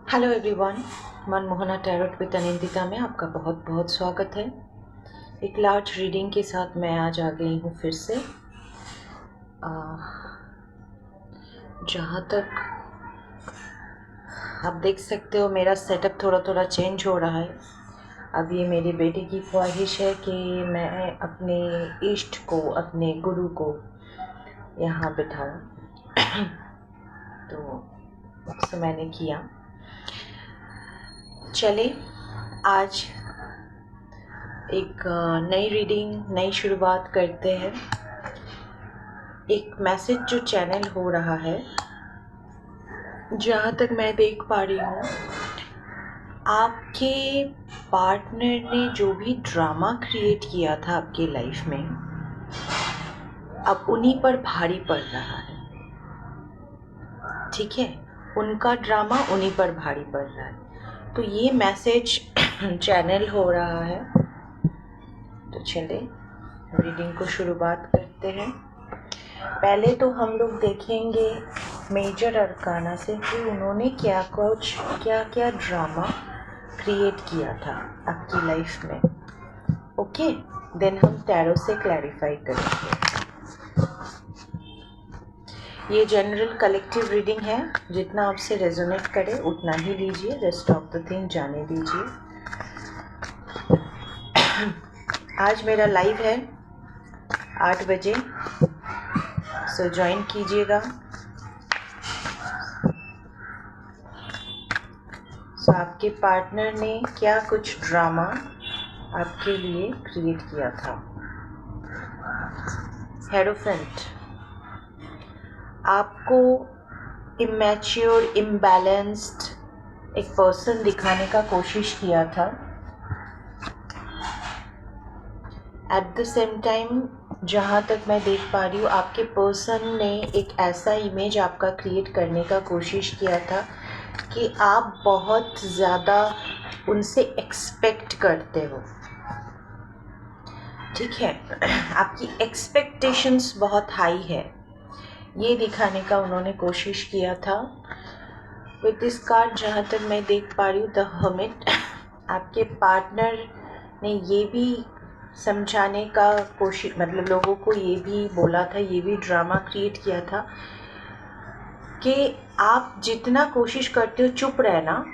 Hello everyone, Manmohana tarot with Anindita में आपका बहुत बहुत स्वागत है। एक लार्ज रीडिंग के साथ मैं आज आ गई हूँ फिर से। जहाँ तक आप देख सकते हो मेरा सेटअप थोड़ा थोड़ा चेंज हो रहा है। अब ये मेरी बेटी की ख्वाहिश है कि मैं अपने इष्ट को, अपने गुरु को यहाँ बिठाऊँ तो मैंने किया। चले आज एक नई रीडिंग, नई शुरुआत करते हैं। एक मैसेज जो चैनल हो रहा है, जहाँ तक मैं देख पा रही हूँ, आपके पार्टनर ने जो भी ड्रामा क्रिएट किया था आपके लाइफ में, अब उन्हीं पर भारी पड़ रहा है। ठीक है, उनका ड्रामा उन्हीं पर भारी पड़ रहा है। तो ये मैसेज चैनल हो रहा है। तो चले रीडिंग को शुरुआत करते हैं। पहले तो हम लोग देखेंगे मेजर अरकाना से कि उन्होंने क्या क्या ड्रामा क्रिएट किया था आपकी लाइफ में। ओके, देन हम टैरो से क्लैरिफाई करेंगे। ये जनरल कलेक्टिव रीडिंग है, जितना आपसे रेजोनेट करे उतना ही लीजिए, रेस्ट ऑफ द थिंग जाने दीजिए। आज मेरा लाइव है 8 बजे, सो ज्वाइन कीजिएगा। सो आपके पार्टनर ने क्या कुछ ड्रामा आपके लिए क्रिएट किया था। हेरोफेंट, आपको इमैच्योर, इम्बैलेंस्ड एक पर्सन दिखाने का कोशिश किया था। एट द सेम टाइम जहाँ तक मैं देख पा रही हूँ, आपके पर्सन ने एक ऐसा इमेज आपका क्रिएट करने का कोशिश किया था कि आप बहुत ज़्यादा उनसे एक्सपेक्ट करते हो। ठीक है, आपकी एक्सपेक्टेशंस बहुत हाई है, ये दिखाने का उन्होंने कोशिश किया था। विद दिस कार्ड जहाँ तक मैं देख पा रही हूँ, द हर्मिट, आपके पार्टनर ने ये भी समझाने का कोशिश, मतलब लोगों को ये भी बोला था, ये भी ड्रामा क्रिएट किया था कि आप जितना कोशिश करते हो चुप रहना,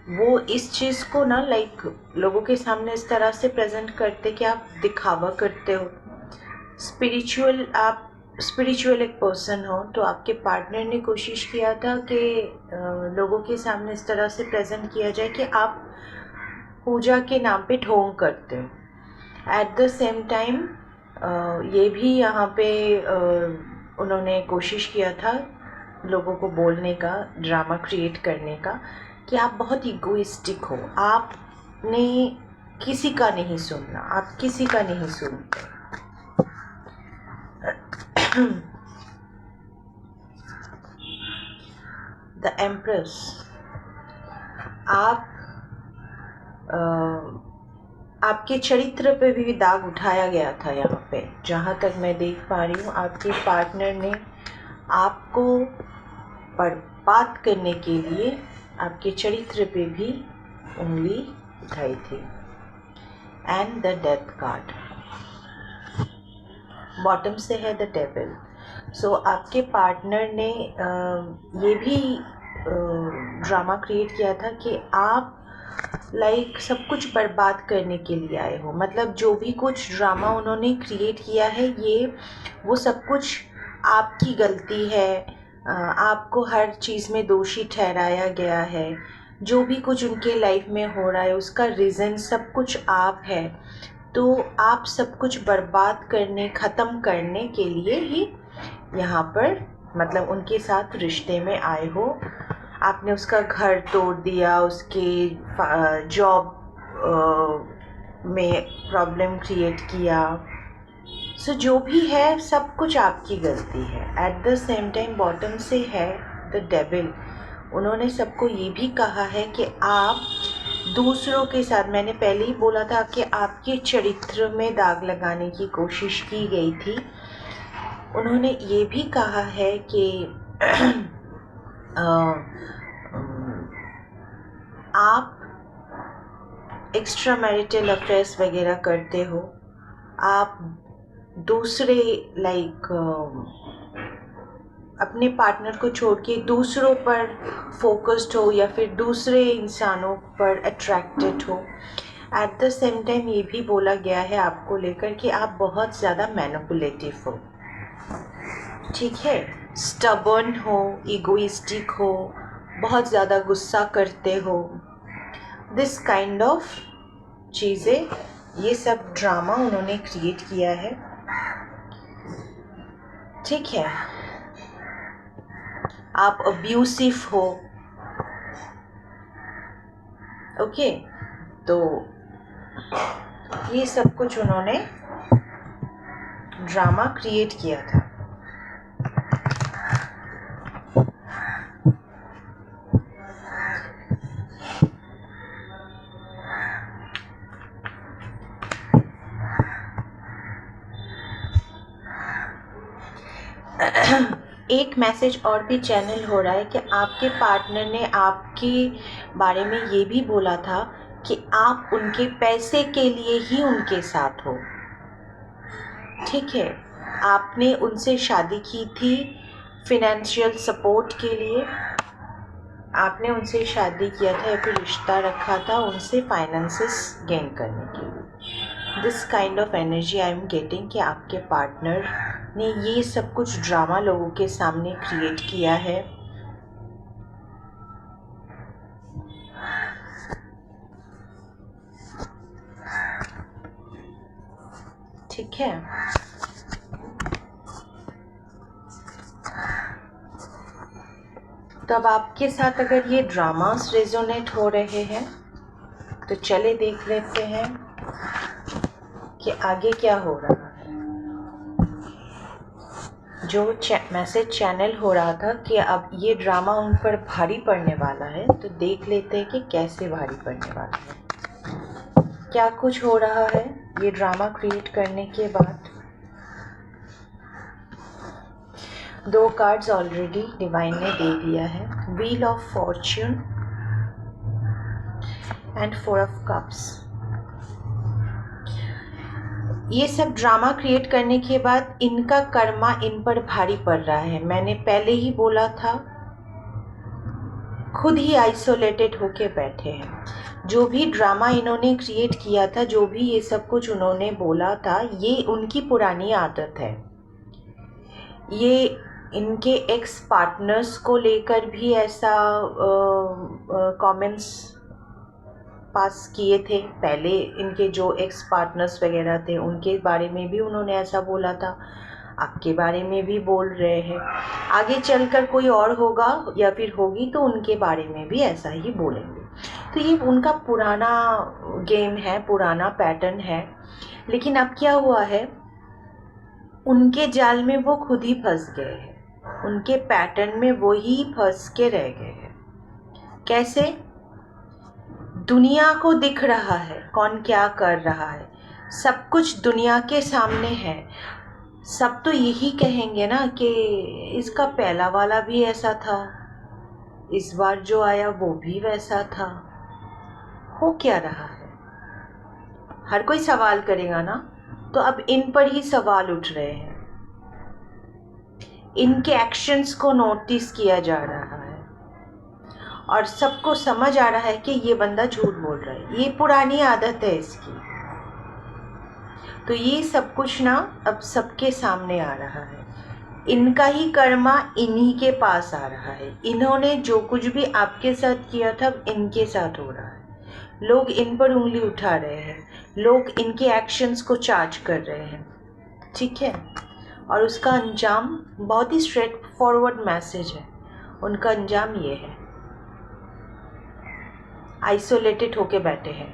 वो इस चीज़ को ना लोगों के सामने इस तरह से प्रेजेंट करते कि आप दिखावा करते हो। आप स्पिरिचुअल एक पर्सन हो, तो आपके पार्टनर ने कोशिश किया था कि लोगों के सामने इस तरह से प्रेजेंट किया जाए कि आप पूजा के नाम पे ढोंग करते हो। एट द सेम टाइम ये भी यहाँ पे उन्होंने कोशिश किया था लोगों को बोलने का, ड्रामा क्रिएट करने का, कि आप बहुत इगोइस्टिक हो, आपने किसी का नहीं सुनना, आप किसी का नहीं सुनते। द एम्प्रेस, आपके चरित्र पे भी दाग उठाया गया था यहाँ पे, जहाँ तक मैं देख पा रही हूँ। आपके पार्टनर ने आपको बर्बाद करने के लिए आपके चरित्र पे भी उंगली उठाई थी। And the death card bottom से है, द टेबल। सो आपके पार्टनर ने ये भी ड्रामा क्रिएट किया था कि आप सब कुछ बर्बाद करने के लिए आए हो। मतलब जो भी कुछ ड्रामा उन्होंने क्रिएट किया है, ये वो सब कुछ आपकी गलती है। आपको हर चीज़ में दोषी ठहराया गया है। जो भी कुछ उनके लाइफ में हो रहा है, उसका रीज़न सब कुछ आप है। तो आप सब कुछ बर्बाद करने, ख़त्म करने के लिए ही यहाँ पर, मतलब उनके साथ रिश्ते में आए हो। आपने उसका घर तोड़ दिया, उसके जॉब में प्रॉब्लम क्रिएट किया। सो जो भी है सब कुछ आपकी गलती है। At the same time bottom से है द डेविल। उन्होंने सबको ये भी कहा है कि आप दूसरों के साथ, मैंने पहले ही बोला था कि आपके चरित्र में दाग लगाने की कोशिश की गई थी। उन्होंने ये भी कहा है कि आप एक्स्ट्रा मैरिटल अफेयर्स वगैरह करते हो, आप दूसरे अपने पार्टनर को छोड़ के दूसरों पर फोकस्ड हो या फिर दूसरे इंसानों पर अट्रैक्टेड हो। एट द सेम टाइम ये भी बोला गया है आपको लेकर कि आप बहुत ज़्यादा मैनिपुलेटिव हो, ठीक है, स्टबर्न हो, इगोइस्टिक हो, बहुत ज़्यादा गुस्सा करते हो, दिस काइंड ऑफ चीज़ें, ये सब ड्रामा उन्होंने क्रिएट किया है, ठीक है। आप अब्यूसिव हो, ओके, तो ये सब कुछ उन्होंने ड्रामा क्रिएट किया था। एक मैसेज और भी चैनल हो रहा है कि आपके पार्टनर ने आपके बारे में ये भी बोला था कि आप उनके पैसे के लिए ही उनके साथ हो, ठीक है। आपने उनसे शादी की थी फिनेंशियल सपोर्ट के लिए, आपने उनसे शादी किया था या फिर रिश्ता रखा था उनसे फाइनेंसेस गेन करने के लिए। This kind of energy I am getting कि आपके पार्टनर ने ये सब कुछ ड्रामा लोगों के सामने क्रिएट किया है, ठीक है। तो अब आपके साथ अगर ये ड्रामास रेजोनेट हो रहे हैं तो चले देख लेते हैं कि आगे क्या हो रहा है। जो मैसेज चैनल हो रहा था कि अब ये ड्रामा उन पर भारी पड़ने वाला है, तो देख लेते हैं कि कैसे भारी पड़ने वाला है, क्या कुछ हो रहा है ये ड्रामा क्रिएट करने के बाद। 2 कार्ड्स ऑलरेडी डिवाइन ने दे दिया है, wheel of Fortune and 4 of cups. ये सब ड्रामा क्रिएट करने के बाद इनका कर्मा इन पर भारी पड़ रहा है। मैंने पहले ही बोला था, खुद ही आइसोलेटेड होके बैठे हैं। जो भी ड्रामा इन्होंने क्रिएट किया था, जो भी ये सब कुछ उन्होंने बोला था, ये उनकी पुरानी आदत है। ये इनके एक्स पार्टनर्स को लेकर भी ऐसा कमेंट्स पास किए थे। पहले इनके जो एक्स पार्टनर्स वगैरह थे उनके बारे में भी उन्होंने ऐसा बोला था, आपके बारे में भी बोल रहे हैं। आगे चलकर कोई और होगा या फिर होगी तो उनके बारे में भी ऐसा ही बोलेंगे। तो ये उनका पुराना गेम है, पुराना पैटर्न है। लेकिन अब क्या हुआ है, उनके जाल में वो खुद ही फंस गए हैं, उनके पैटर्न में वो ही फंस के रह गए हैं। कैसे? दुनिया को दिख रहा है कौन क्या कर रहा है, सब कुछ दुनिया के सामने है। सब तो यही कहेंगे ना कि इसका पहला वाला भी ऐसा था, इस बार जो आया वो भी वैसा था। हो क्या रहा है, हर कोई सवाल करेगा ना। तो अब इन पर ही सवाल उठ रहे हैं, इनके एक्शंस को नोटिस किया जा रहा है और सबको समझ आ रहा है कि ये बंदा झूठ बोल रहा है, ये पुरानी आदत है इसकी। तो ये सब कुछ ना अब सबके सामने आ रहा है, इनका ही कर्मा इन्हीं के पास आ रहा है। इन्होंने जो कुछ भी आपके साथ किया था इनके साथ हो रहा है। लोग इन पर उंगली उठा रहे हैं, लोग इनके एक्शंस को चार्ज कर रहे हैं, ठीक है। और उसका अंजाम बहुत ही स्ट्रेट फॉरवर्ड मैसेज है, उनका अंजाम ये है, आइसोलेटेड होके बैठे हैं,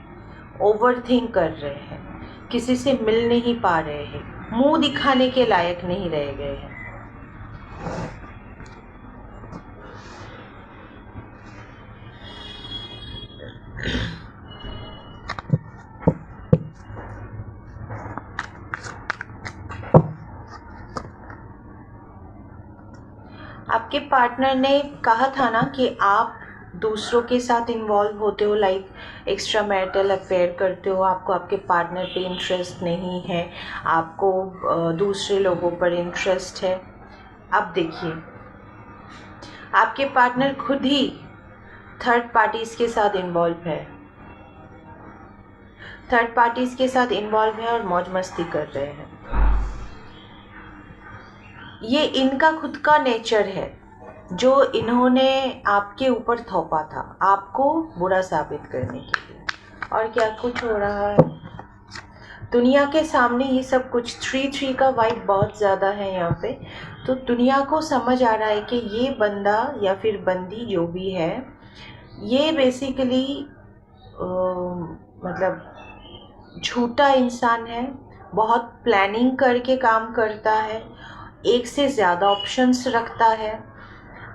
ओवरथिंक कर रहे हैं, किसी से मिल नहीं पा रहे हैं, मुंह दिखाने के लायक नहीं रह गए हैं। आपके पार्टनर ने कहा था ना कि आप दूसरों के साथ इन्वॉल्व होते हो, लाइक एक्स्ट्रा मैरिटल अफेयर करते हो, आपको आपके पार्टनर पे इंटरेस्ट नहीं है, आपको दूसरे लोगों पर इंटरेस्ट है। अब देखिए, आपके पार्टनर खुद ही थर्ड पार्टीज़ के साथ इन्वॉल्व है, थर्ड पार्टीज़ के साथ इन्वॉल्व है और मौज मस्ती कर रहे हैं। ये इनका खुद का नेचर है जो इन्होंने आपके ऊपर थोपा था, आपको बुरा साबित करने के लिए। और क्या कुछ हो रहा है दुनिया के सामने, ये सब कुछ 3-3 का वाइब बहुत ज़्यादा है यहाँ पे। तो दुनिया को समझ आ रहा है कि ये बंदा या फिर बंदी जो भी है, ये बेसिकली मतलब झूठा इंसान है, बहुत प्लानिंग करके काम करता है, एक से ज़्यादा ऑप्शंस रखता है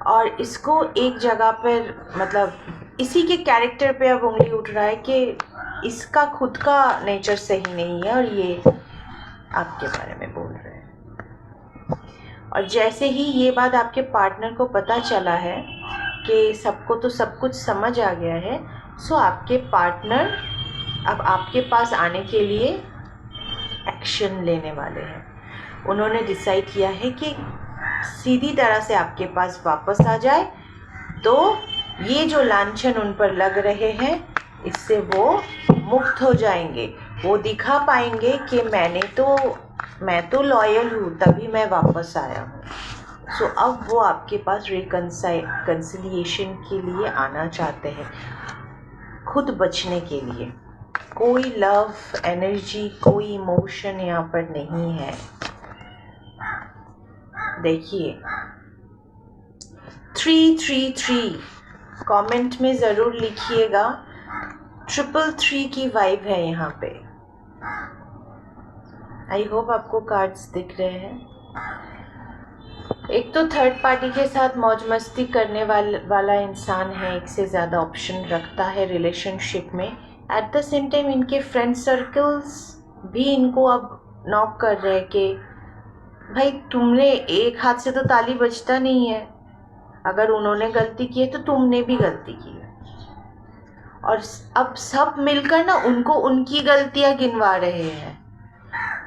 और इसको एक जगह पर मतलब इसी के कैरेक्टर पे अब उंगली उठ रहा है कि इसका खुद का नेचर सही नहीं है और ये आपके बारे में बोल रहे हैं। और जैसे ही ये बात आपके पार्टनर को पता चला है कि सबको तो सब कुछ समझ आ गया है, सो आपके पार्टनर अब आपके पास आने के लिए एक्शन लेने वाले हैं। उन्होंने डिसाइड किया है कि सीधी तरह से आपके पास वापस आ जाए, तो ये जो लांछन उन पर लग रहे हैं इससे वो मुक्त हो जाएंगे। वो दिखा पाएंगे कि मैं तो लॉयल हूँ, तभी मैं वापस आया हूँ। सो अब वो आपके पास रिकन्सिलिएशन के लिए आना चाहते हैं, खुद बचने के लिए। कोई लव एनर्जी, कोई इमोशन यहाँ पर नहीं है। देखिए 333 कमेंट में ज़रूर लिखिएगा, 333 की वाइब है यहाँ पे। आई होप आपको कार्ड्स दिख रहे हैं। एक तो थर्ड पार्टी के साथ मौज मस्ती करने वाला इंसान है, एक से ज़्यादा ऑप्शन रखता है रिलेशनशिप में। एट द सेम टाइम इनके फ्रेंड सर्कल्स भी इनको अब नॉक कर रहे हैं कि भाई तुमने एक हाथ से तो ताली बजता नहीं है, अगर उन्होंने गलती की है तो तुमने भी गलती की है। और अब सब मिलकर ना उनको उनकी गलतियां गिनवा रहे हैं।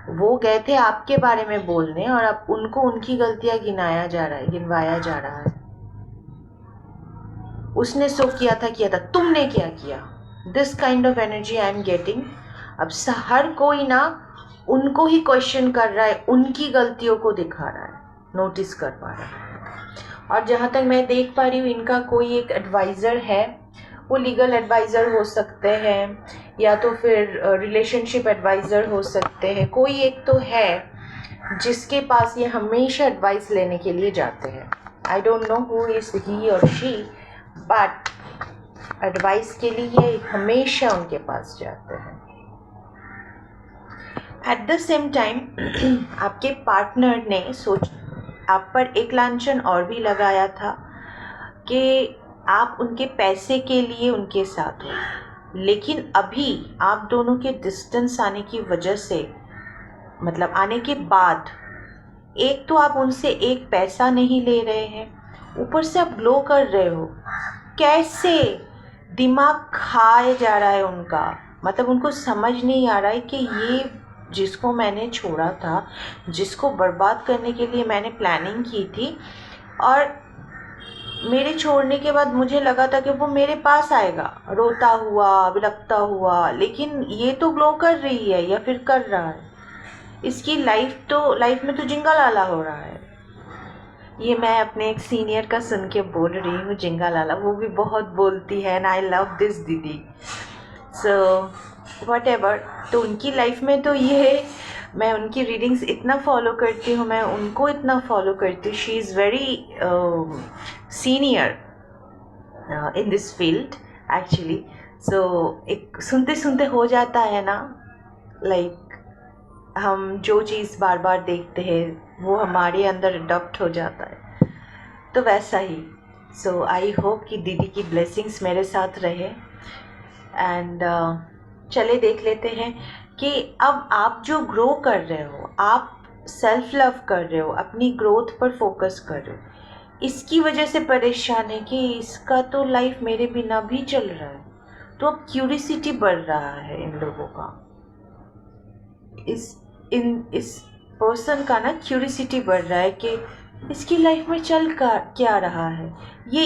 वो गए थे आपके बारे में बोलने और अब उनको उनकी गलतियां गिनवाया जा रहा है। उसने सो किया था, तुमने क्या किया। This kind of energy I am getting. अब हर कोई ना उनको ही क्वेश्चन कर रहा है, उनकी गलतियों को दिखा रहा है, नोटिस कर पा रहा है। और जहाँ तक मैं देख पा रही हूँ, इनका कोई एक एडवाइज़र है, वो लीगल एडवाइज़र हो सकते हैं या तो फिर रिलेशनशिप एडवाइज़र हो सकते हैं। कोई एक तो है जिसके पास ये हमेशा एडवाइस लेने के लिए जाते हैं। I don't know who is he और शी, बट एडवाइस के लिए हमेशा उनके पास जाते हैं। एट द सेम टाइम आपके पार्टनर ने आप पर एक लांछन और भी लगाया था कि आप उनके पैसे के लिए उनके साथ हो। लेकिन अभी आप दोनों के डिस्टेंस आने की वजह से, मतलब आने के बाद, एक तो आप उनसे एक पैसा नहीं ले रहे हैं, ऊपर से आप ग्लो कर रहे हो। कैसे दिमाग खाया जा रहा है उनका, मतलब उनको समझ नहीं आ रहा है कि ये जिसको मैंने छोड़ा था, जिसको बर्बाद करने के लिए मैंने प्लानिंग की थी, और मेरे छोड़ने के बाद मुझे लगा था कि वो मेरे पास आएगा रोता हुआ, बिलखता हुआ, लेकिन ये तो ग्लो कर रही है या फिर कर रहा है। इसकी लाइफ में तो जिंगा लाला हो रहा है। ये मैं अपने एक सीनियर का सुन के बोल रही हूँ, जिंगा लाला। वो भी बहुत बोलती है एंड आई लव दिस दीदी। सो वट एवर, तो उनकी लाइफ में तो ये, मैं उनकी रीडिंग्स इतना फॉलो करती हूँ, मैं उनको इतना फॉलो करती हूँ। She is very senior in this field actually. So एक सुनते सुनते हो जाता है ना, लाइक हम जो चीज़ बार बार देखते हैं वो हमारे अंदर अडॉप्ट हो जाता है, तो वैसा ही। सो आई होप कि दीदी की ब्लेसिंग्स मेरे साथ रहे। एंड चले देख लेते हैं कि अब आप जो ग्रो कर रहे हो, आप सेल्फ लव कर रहे हो, अपनी ग्रोथ पर फोकस कर रहे हो, इसकी वजह से परेशान है कि इसका तो लाइफ मेरे बिना भी चल रहा है। तो अब क्यूरियोसिटी बढ़ रहा है इन लोगों का, इस पर्सन का ना क्यूरियोसिटी बढ़ रहा है कि इसकी लाइफ में चल क्या रहा है, ये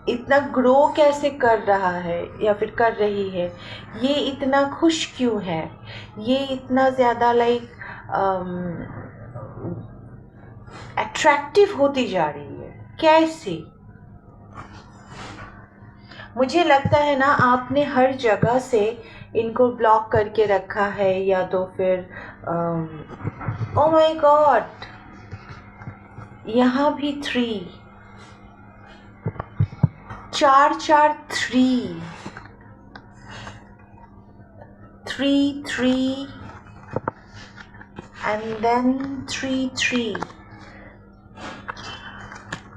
इतना ग्रो कैसे कर रहा है या फिर कर रही है, ये इतना खुश क्यों है, ये इतना ज़्यादा लाइक अट्रैक्टिव होती जा रही है कैसे। मुझे लगता है ना आपने हर जगह से इनको ब्लॉक करके रखा है, या तो फिर ओ माय गॉड, यहाँ भी 3 4 4 3 3 3 and then 3 3,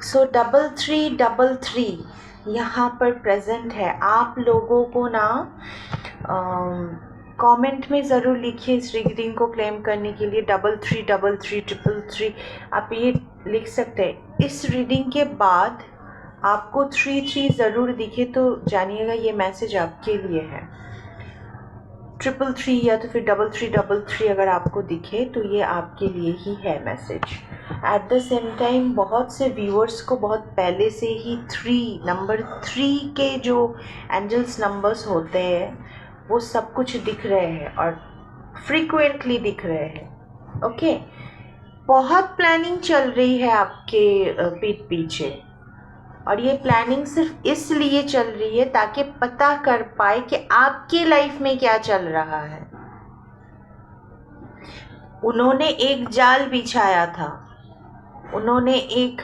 so 3 यहाँ पर प्रेजेंट है। आप लोगों को ना कमेंट में ज़रूर लिखिए इस रीडिंग को क्लेम करने के लिए 333333 आप ये लिख सकते हैं। इस रीडिंग के बाद आपको 33 ज़रूर दिखे तो जानिएगा ये मैसेज आपके लिए है। 333 या तो फिर 3333 अगर आपको दिखे तो ये आपके लिए ही है message. At the same time बहुत से व्यूअर्स को बहुत पहले से ही नंबर 3 के जो एंजल्स नंबर्स होते हैं वो सब कुछ दिख रहे हैं और फ्रीक्वेंटली दिख रहे हैं। ओके, बहुत प्लानिंग चल रही है आपके पीठ पीछे, और ये प्लानिंग सिर्फ इसलिए चल रही है ताकि पता कर पाए कि आपके लाइफ में क्या चल रहा है। उन्होंने एक जाल बिछाया था, उन्होंने एक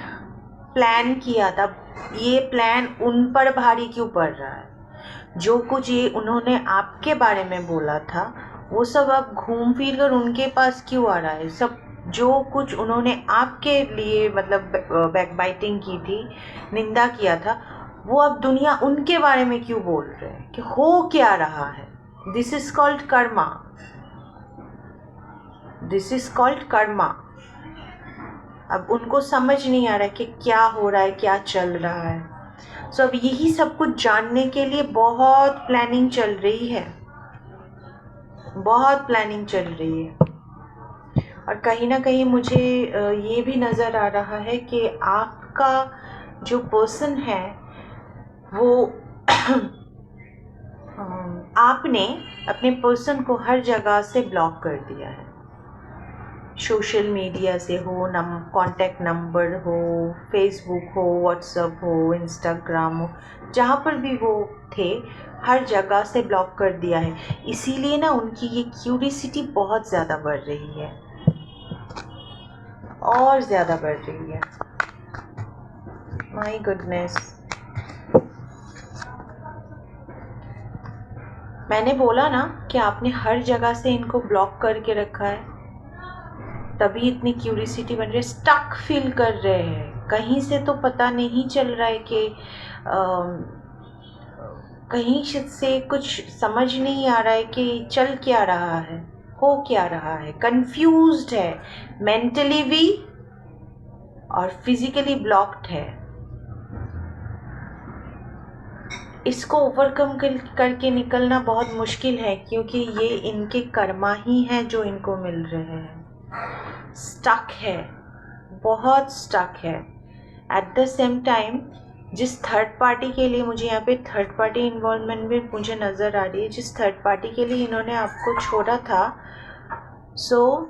प्लान किया था, ये प्लान उन पर भारी क्यों पड़ रहा है। जो कुछ ये उन्होंने आपके बारे में बोला था वो सब अब घूम फिर कर उनके पास क्यों आ रहा है। सब जो कुछ उन्होंने आपके लिए मतलब बैकबाइटिंग की थी, निंदा किया था, वो अब दुनिया उनके बारे में क्यों बोल रहे हैं कि हो क्या रहा है। This is called Karma, this is called Karma. अब उनको समझ नहीं आ रहा है कि क्या हो रहा है, क्या चल रहा है। सो अब यही सब कुछ जानने के लिए बहुत प्लानिंग चल रही है, बहुत प्लानिंग चल रही है। और कहीं ना कहीं मुझे ये भी नज़र आ रहा है कि आपका जो पर्सन है वो आपने अपने पर्सन को हर जगह से ब्लॉक कर दिया है। सोशल मीडिया से हो, कॉन्टैक्ट नंबर हो, फेसबुक हो, व्हाट्सएप हो, इंस्टाग्राम हो, जहाँ पर भी वो थे हर जगह से ब्लॉक कर दिया है। इसीलिए ना उनकी ये क्यूरियोसिटी बहुत ज़्यादा बढ़ रही है और ज़्यादा बढ़ रही है। माय गुडनेस, मैंने बोला ना कि आपने हर जगह से इनको ब्लॉक करके रखा है, तभी इतनी क्यूरियोसिटी बन रही है। स्टक फील कर रहे हैं, कहीं से तो पता नहीं चल रहा है कि कहीं से कुछ समझ नहीं आ रहा है कि चल क्या रहा है, हो क्या रहा है। कंफ्यूज्ड है, मेंटली भी और फिजिकली ब्लॉक्ड है। इसको ओवरकम करके निकलना बहुत मुश्किल है, क्योंकि ये इनके कर्मा ही हैं जो इनको मिल रहे हैं। स्टक है, बहुत स्टक है। एट द सेम टाइम जिस थर्ड पार्टी के लिए, मुझे यहाँ पे थर्ड पार्टी इन्वॉल्वमेंट भी मुझे नज़र आ रही है, जिस थर्ड पार्टी के लिए इन्होंने आपको छोड़ा था, सो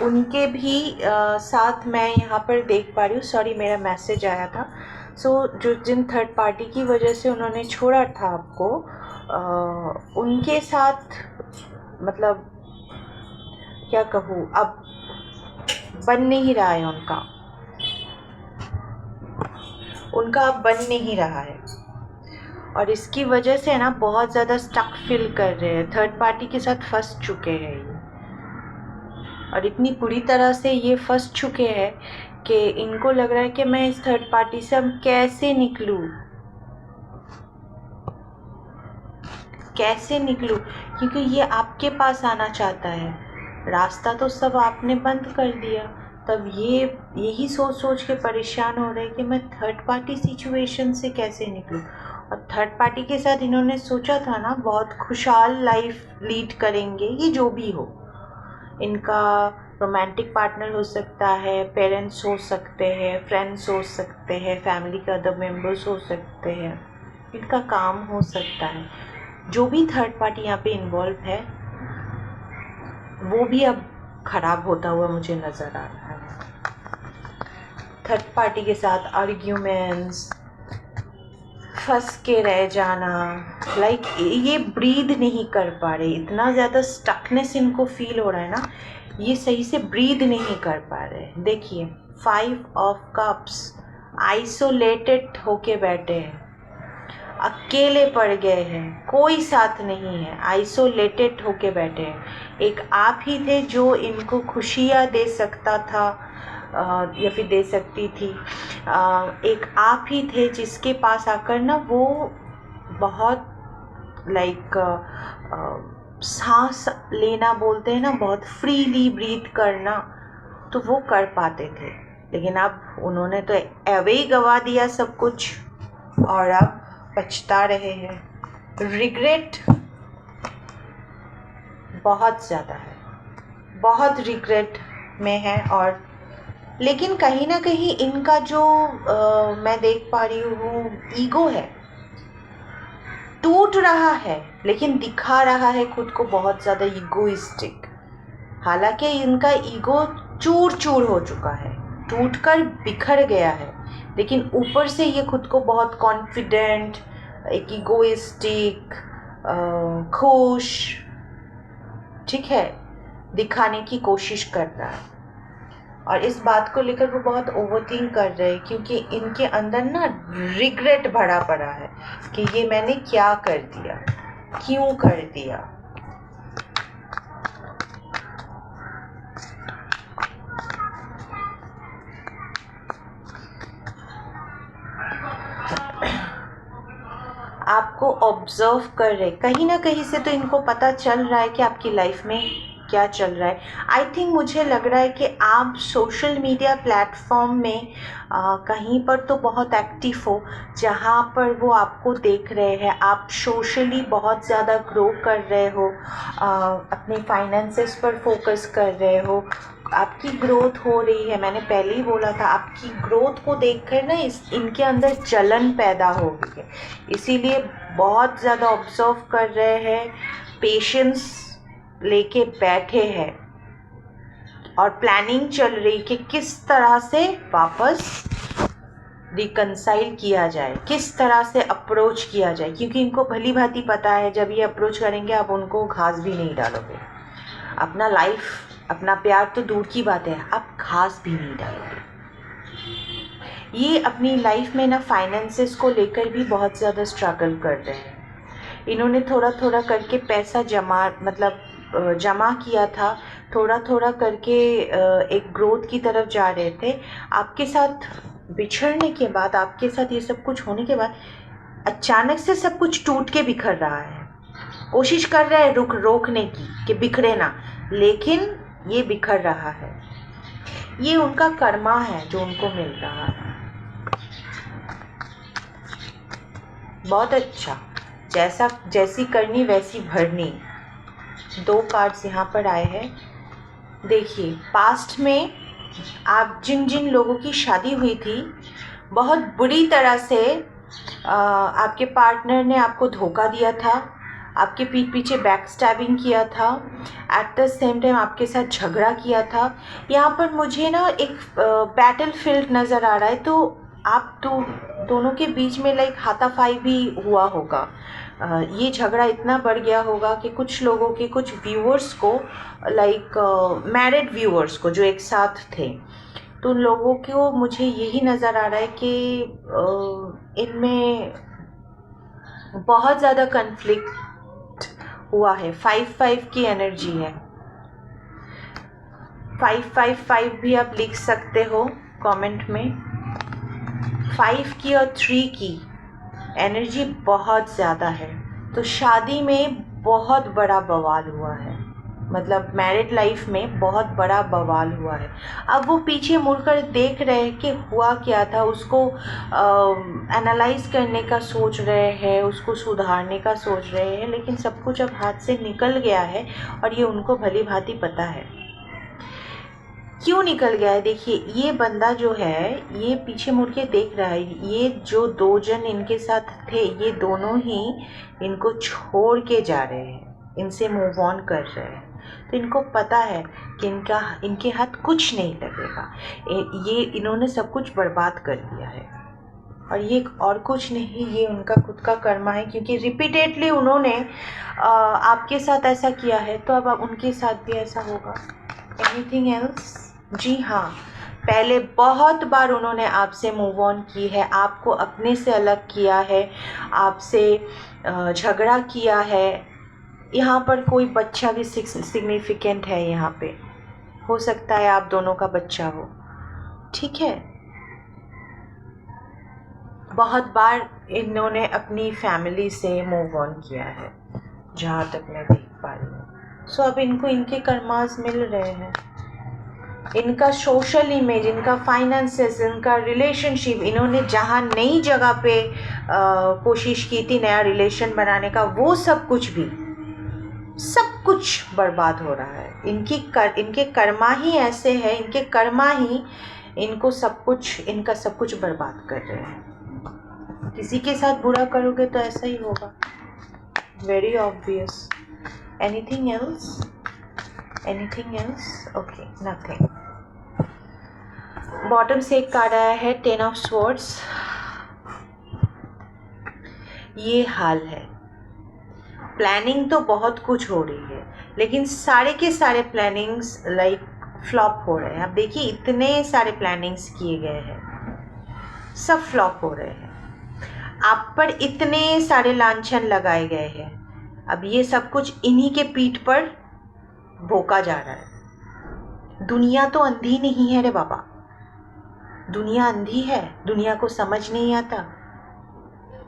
उनके भी साथ मैं यहाँ पर देख पा रही हूँ। सॉरी, मेरा मैसेज आया था। सो जो जिन थर्ड पार्टी की वजह से उन्होंने छोड़ा था आपको, उनके साथ मतलब क्या कहूँ, अब बन नहीं रहा है उनका अब बन नहीं रहा है। और इसकी वजह से ना बहुत ज़्यादा स्टक फील कर रहे हैं, थर्ड पार्टी के साथ फंस चुके हैं ये। और इतनी बुरी तरह से ये फंस चुके हैं कि इनको लग रहा है कि मैं इस थर्ड पार्टी से अब कैसे निकलूं, कैसे निकलूं, क्योंकि ये आपके पास आना चाहता है, रास्ता तो सब आपने बंद कर दिया। तब ये यही सोच सोच के परेशान हो रहे कि मैं थर्ड पार्टी सिचुएशन से कैसे निकलूं। और थर्ड पार्टी के साथ इन्होंने सोचा था ना बहुत खुशहाल लाइफ लीड करेंगे, ये जो भी हो, इनका रोमांटिक पार्टनर हो सकता है, पेरेंट्स हो सकते हैं, फ्रेंड्स हो सकते हैं, फैमिली के अदर मेंबर्स हो सकते हैं, इनका काम हो सकता है। जो भी थर्ड पार्टी यहाँ पे इन्वॉल्व है वो भी अब ख़राब होता हुआ मुझे नज़र आ रहा है। थर्ड पार्टी के साथ आर्ग्यूमेंट्स, फंस के रह जाना, लाइक ये ब्रीद नहीं कर पा रहे, इतना ज़्यादा स्टकनेस इनको फील हो रहा है ना, ये सही से ब्रीद नहीं कर पा रहे। देखिए 5 ऑफ कप्स, आइसोलेटेड होके बैठे हैं, अकेले पड़ गए हैं, कोई साथ नहीं है, आइसोलेटेड होके बैठे हैं। एक आप ही थे जो इनको खुशियाँ दे सकता था या फिर दे सकती थी। एक आप ही थे जिसके पास आकर ना वो बहुत लाइक सांस लेना बोलते हैं ना, बहुत फ्रीली ब्रीथ करना, तो वो कर पाते थे। लेकिन अब उन्होंने तो एवे ही गवा दिया सब कुछ और अब पछता रहे हैं। रिग्रेट बहुत ज़्यादा है, बहुत रिग्रेट में है। और लेकिन कहीं ना कहीं इनका जो मैं देख पा रही हूँ ईगो है, टूट रहा है, लेकिन दिखा रहा है खुद को बहुत ज़्यादा ईगोइस्टिक। हालांकि इनका ईगो चूर चूर हो चुका है, टूटकर बिखर गया है, लेकिन ऊपर से ये खुद को बहुत कॉन्फिडेंट, एक ईगोइस्टिक, खुश, ठीक है, दिखाने की कोशिश कर रहा है। और इस बात को लेकर वो बहुत ओवरथिंक कर रहे हैं, क्योंकि इनके अंदर ना रिग्रेट भरा पड़ा है कि ये मैंने क्या कर दिया, क्यों कर दिया। आपको ऑब्जर्व कर रहे, कहीं ना कहीं से तो इनको पता चल रहा है कि आपकी लाइफ में क्या चल रहा है। आई थिंक मुझे लग रहा है कि आप सोशल मीडिया प्लेटफॉर्म में कहीं पर तो बहुत एक्टिव हो, जहाँ पर वो आपको देख रहे हैं, आप सोशली बहुत ज़्यादा ग्रो कर रहे हो, अपने फाइनेंसेस पर फोकस कर रहे हो, आपकी ग्रोथ हो रही है। मैंने पहले ही बोला था, आपकी ग्रोथ को देखकर ना इनके अंदर जलन पैदा हो गई है, इसीलिए बहुत ज़्यादा ऑब्जर्व कर रहे हैं, पेशेंस लेके बैठे हैं और प्लानिंग चल रही कि किस तरह से वापस रिकंसाइल किया जाए, किस तरह से अप्रोच किया जाए, क्योंकि इनको भली भांति पता है जब ये अप्रोच करेंगे आप उनको घास भी नहीं डालोगे। अपना लाइफ, अपना प्यार तो दूर की बात है, आप घास भी नहीं डालोगे। ये अपनी लाइफ में ना फाइनेंसेस को लेकर भी बहुत ज़्यादा स्ट्रगल कर रहे हैं। इन्होंने थोड़ा थोड़ा करके पैसा जमा किया था, थोड़ा थोड़ा करके एक ग्रोथ की तरफ जा रहे थे। आपके साथ बिछड़ने के बाद, आपके साथ ये सब कुछ होने के बाद अचानक से सब कुछ टूट के बिखर रहा है। कोशिश कर रहे हैं रोकने की कि बिखरे ना, लेकिन ये बिखर रहा है। ये उनका कर्मा है जो उनको मिल रहा है। बहुत अच्छा, जैसी करनी वैसी भरनी। 2 कार्ड्स यहाँ पर आए हैं। देखिए, पास्ट में आप जिन लोगों की शादी हुई थी, बहुत बुरी तरह से आपके पार्टनर ने आपको धोखा दिया था, आपके पीठ पीछे बैक स्टैबिंग किया था, एट द सेम टाइम आपके साथ झगड़ा किया था। यहाँ पर मुझे ना एक बैटल फील्ड नज़र आ रहा है, तो आप दोनों के बीच में लाइक हाथापाई भी हुआ होगा। ये झगड़ा इतना बढ़ गया होगा कि कुछ लोगों के, कुछ व्यूअर्स को, लाइक मैरिड व्यूअर्स को जो एक साथ थे, तो उन लोगों को मुझे यही नज़र आ रहा है कि इनमें बहुत ज़्यादा कन्फ्लिक्ट हुआ है। 5-5 की एनर्जी है, 5-5-5 भी आप लिख सकते हो कमेंट में। 5 की और 3 की एनर्जी बहुत ज़्यादा है। तो शादी में बहुत बड़ा बवाल हुआ है, मतलब मैरिड लाइफ में बहुत बड़ा बवाल हुआ है। अब वो पीछे मुड़कर देख रहे हैं कि हुआ क्या था, उसको एनालाइज करने का सोच रहे हैं, उसको सुधारने का सोच रहे हैं, लेकिन सब कुछ अब हाथ से निकल गया है और ये उनको भली भांति पता है क्यों निकल गया है। देखिए, ये बंदा जो है ये पीछे मुड़ के देख रहा है, ये जो 2 जन इनके साथ थे ये दोनों ही इनको छोड़ के जा रहे हैं, इनसे मूव ऑन कर रहे हैं। तो इनको पता है कि इनके हाथ कुछ नहीं लगेगा, ये इन्होंने सब कुछ बर्बाद कर दिया है। और ये और कुछ नहीं, ये उनका खुद का कर्मा है, क्योंकि रिपीटेडली उन्होंने आपके साथ ऐसा किया है, तो अब उनके साथ भी ऐसा होगा। Anything else? जी हाँ, पहले बहुत बार उन्होंने आपसे मूव ऑन की है, आपको अपने से अलग किया है, आपसे झगड़ा किया है। यहाँ पर कोई बच्चा भी सिग्निफिकेंट है, यहाँ पे हो सकता है आप दोनों का बच्चा हो, ठीक है। बहुत बार इन्होंने अपनी फैमिली से मूव ऑन किया है, जहाँ तक मैं देख पा रही हूँ। सो अब इनको इनके कर्मास मिल रहे हैं, इनका सोशल इमेज, इनका फाइनेंसेस, इनका रिलेशनशिप, इन्होंने जहाँ नई जगह पे कोशिश की थी नया रिलेशन बनाने का, वो सब कुछ बर्बाद हो रहा है। इनके कर्मा ही ऐसे हैं, इनके कर्मा ही इनका सब कुछ बर्बाद कर रहे हैं। किसी के साथ बुरा करोगे तो ऐसा ही होगा, very obvious. Anything else? Okay, nothing. Bottom से एक कार्ड आया है, 10 ऑफ स्वॉर्ड्स। ये हाल है, प्लानिंग तो बहुत कुछ हो रही है, लेकिन सारे के सारे प्लानिंग्स लाइक फ्लॉप हो रहे हैं। अब देखिए, इतने सारे प्लानिंग्स किए गए हैं, सब फ्लॉप हो रहे हैं। आप पर इतने सारे लांछन लगाए गए हैं, अब ये सब कुछ इन्हीं के पीठ पर भोंका जा रहा है। दुनिया तो अंधी नहीं है रे बाबा, दुनिया अंधी है, दुनिया को समझ नहीं आता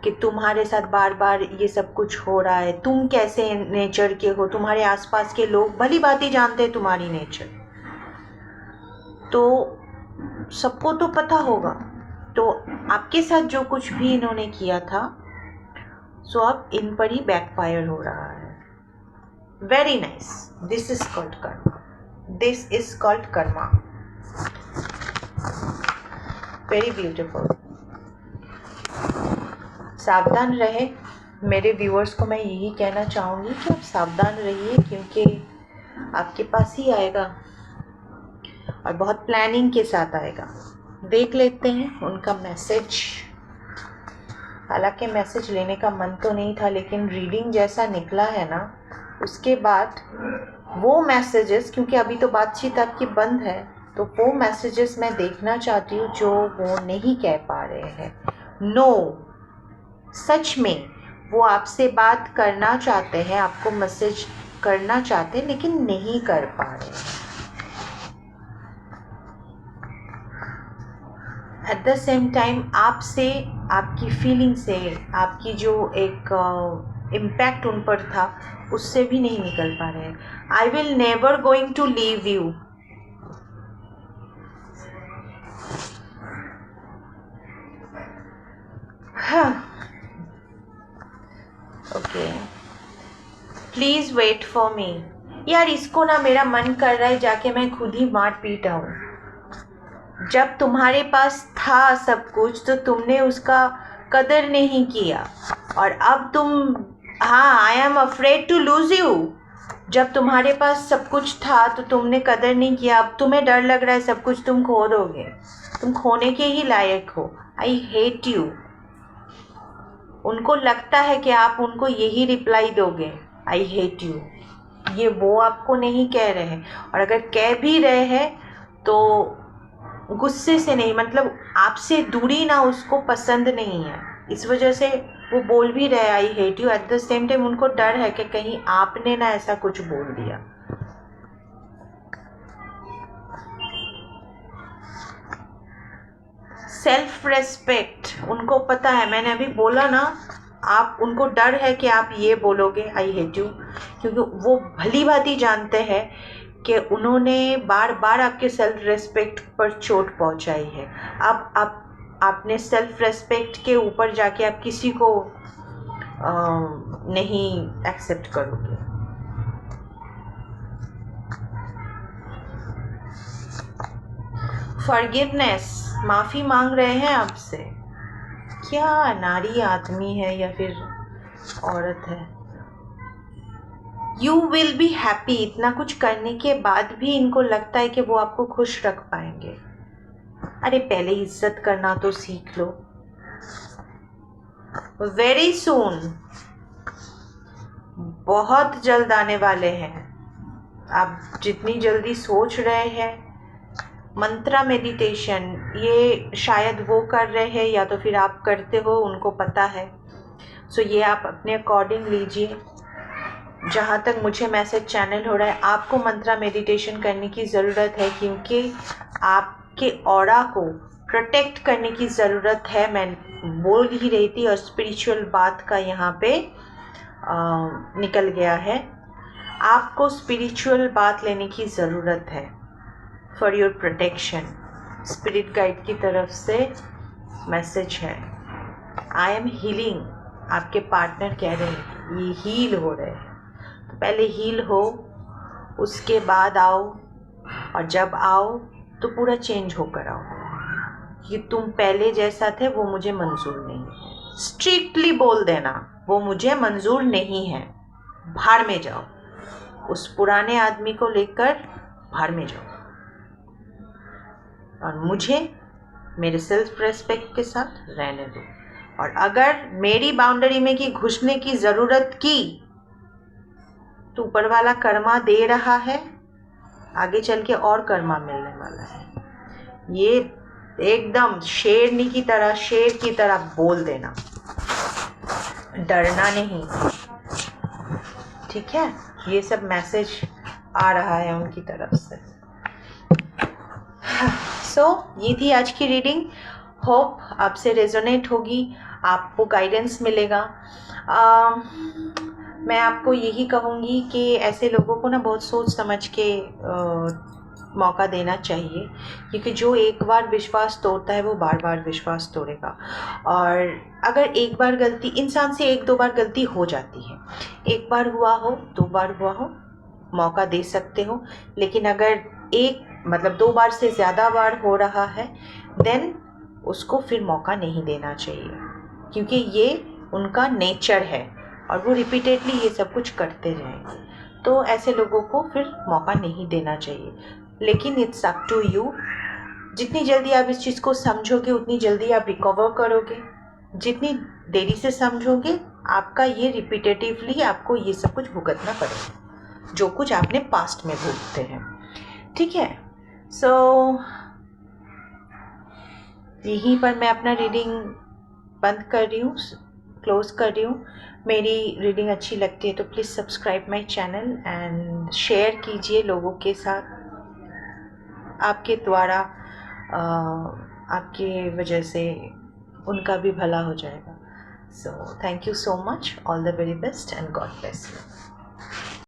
कि तुम्हारे साथ बार बार ये सब कुछ हो रहा है। तुम कैसे नेचर के हो, तुम्हारे आसपास के लोग भली भांति जानते हैं तुम्हारी नेचर, तो सबको तो पता होगा। तो आपके साथ जो कुछ भी इन्होंने किया था, सो अब इन पर ही बैकफायर हो रहा है। Very nice, this is called Karma, very beautiful. सावधान रहे मेरे व्यूअर्स को, मैं यही कहना चाहूँगी कि आप सावधान रहिए, क्योंकि आपके पास ही आएगा और बहुत प्लानिंग के साथ आएगा। देख लेते हैं उनका मैसेज। हालांकि मैसेज लेने का मन तो नहीं था, लेकिन रीडिंग जैसा निकला है ना, उसके बाद वो मैसेजेस, क्योंकि अभी तो बातचीत आपकी बंद है, तो वो मैसेजेस मैं देखना चाहती हूँ जो वो नहीं कह पा रहे हैं। नो, सच में वो आपसे बात करना चाहते हैं, आपको मैसेज करना चाहते हैं, लेकिन नहीं कर पा रहे हैं। एट द सेम टाइम आपसे, आपकी फीलिंग से, आपकी जो एक इम्पैक्ट उन पर था, उससे भी नहीं निकल पा रहे हैं। I will never going to leave you. Okay, please wait for me. यार, इसको ना मेरा मन कर रहा है जाके मैं खुद ही मार पीट आऊं। जब तुम्हारे पास था सब कुछ तो तुमने उसका कदर नहीं किया, और अब तुम, हाँ, I am afraid to lose you. जब तुम्हारे पास सब कुछ था तो तुमने कदर नहीं किया, अब तुम्हें डर लग रहा है सब कुछ तुम खो दोगे, तुम खोने के ही लायक हो। I hate you. उनको लगता है कि आप उनको यही रिप्लाई दोगे, आई हेट यू। ये वो आपको नहीं कह रहे हैं, और अगर कह भी रहे हैं तो गुस्से से नहीं, मतलब आपसे दूरी ना उसको पसंद नहीं है, इस वजह से वो बोल भी रहे I hate you. At the same time उनको डर है कि कहीं आपने ना ऐसा कुछ बोल दिया। सेल्फ रेस्पेक्ट, उनको पता है, मैंने अभी बोला ना, आप उनको डर है कि आप ये बोलोगे आई हेट यू, क्योंकि वो भली भांति जानते हैं कि उन्होंने बार बार आपके सेल्फ रेस्पेक्ट पर चोट पहुंचाई है। अब आपने सेल्फ रेस्पेक्ट के ऊपर जाके आप किसी को नहीं एक्सेप्ट करोगे। फॉरगिवनेस, माफ़ी मांग रहे हैं आपसे। क्या नारी आदमी है या फिर औरत है। यू विल बी हैप्पी, इतना कुछ करने के बाद भी इनको लगता है कि वो आपको खुश रख पाएंगे। अरे पहले इज्जत करना तो सीख लो। वेरी सून, बहुत जल्द आने वाले हैं। आप जितनी जल्दी सोच रहे हैं, मंत्रा मेडिटेशन ये शायद वो कर रहे हैं या तो फिर आप करते हो, उनको पता है। सो ये आप अपने अकॉर्डिंग लीजिए। जहाँ तक मुझे मैसेज चैनल हो रहा है, आपको मंत्रा मेडिटेशन करने की ज़रूरत है, क्योंकि आपके ऑरा को प्रोटेक्ट करने की ज़रूरत है। मैं बोल ही रही थी और स्पिरिचुअल बात का यहाँ पे निकल गया है। आपको स्पिरिचुअल बात लेने की ज़रूरत है for your protection. Spirit guide की तरफ से मैसेज है, आई एम हीलिंग। आपके पार्टनर कह रहे हैं ये हील हो रहे हैं। तो पहले हील हो, उसके बाद आओ, और जब आओ तो पूरा चेंज होकर आओ। कि तुम पहले जैसा थे वो मुझे मंजूर नहीं है। स्ट्रिक्टली बोल देना वो मुझे मंजूर नहीं है, भाड़ में जाओ। उस पुराने आदमी को लेकर भाड़ में जाओ, और मुझे मेरे सेल्फ रेस्पेक्ट के साथ रहने दो। और अगर मेरी बाउंड्री में की घुसने की ज़रूरत की तो ऊपर वाला कर्मा दे रहा है, आगे चल के और कर्मा मिलने वाला है। ये एकदम शेरनी की तरह, शेर की तरह बोल देना, डरना नहीं। ठीक है, ये सब मैसेज आ रहा है उनकी तरफ से। सो ये थी आज की रीडिंग। होप आपसे रेजोनेट होगी, आपको गाइडेंस मिलेगा। मैं आपको यही कहूँगी कि ऐसे लोगों को ना बहुत सोच समझ के मौका देना चाहिए, क्योंकि जो एक बार विश्वास तोड़ता है वो बार बार विश्वास तोड़ेगा। और अगर एक बार गलती, इंसान से एक दो बार गलती हो जाती है, एक बार हुआ हो, दो बार हुआ हो, मौका दे सकते हो। लेकिन अगर दो बार से ज़्यादा बार हो रहा है, देन उसको फिर मौका नहीं देना चाहिए, क्योंकि ये उनका नेचर है और वो रिपीटेडली ये सब कुछ करते जाएंगे। तो ऐसे लोगों को फिर मौका नहीं देना चाहिए। लेकिन इट्स अप टू यू। जितनी जल्दी आप इस चीज़ को समझोगे उतनी जल्दी आप रिकवर करोगे। जितनी देरी से समझोगे, आपका ये रिपीटेटिवली आपको ये सब कुछ भुगतना पड़ेगा, जो कुछ आपने पास्ट में भुगते हैं। ठीक है, सो यहीं पर मैं अपना रीडिंग बंद कर रही हूँ, क्लोज कर रही हूँ। मेरी रीडिंग अच्छी लगती है तो please subscribe my channel and share कीजिए लोगों के साथ। आपके द्वारा आपके वजह से उनका भी भला हो जाएगा। So thank you so much, all the very best and God bless you.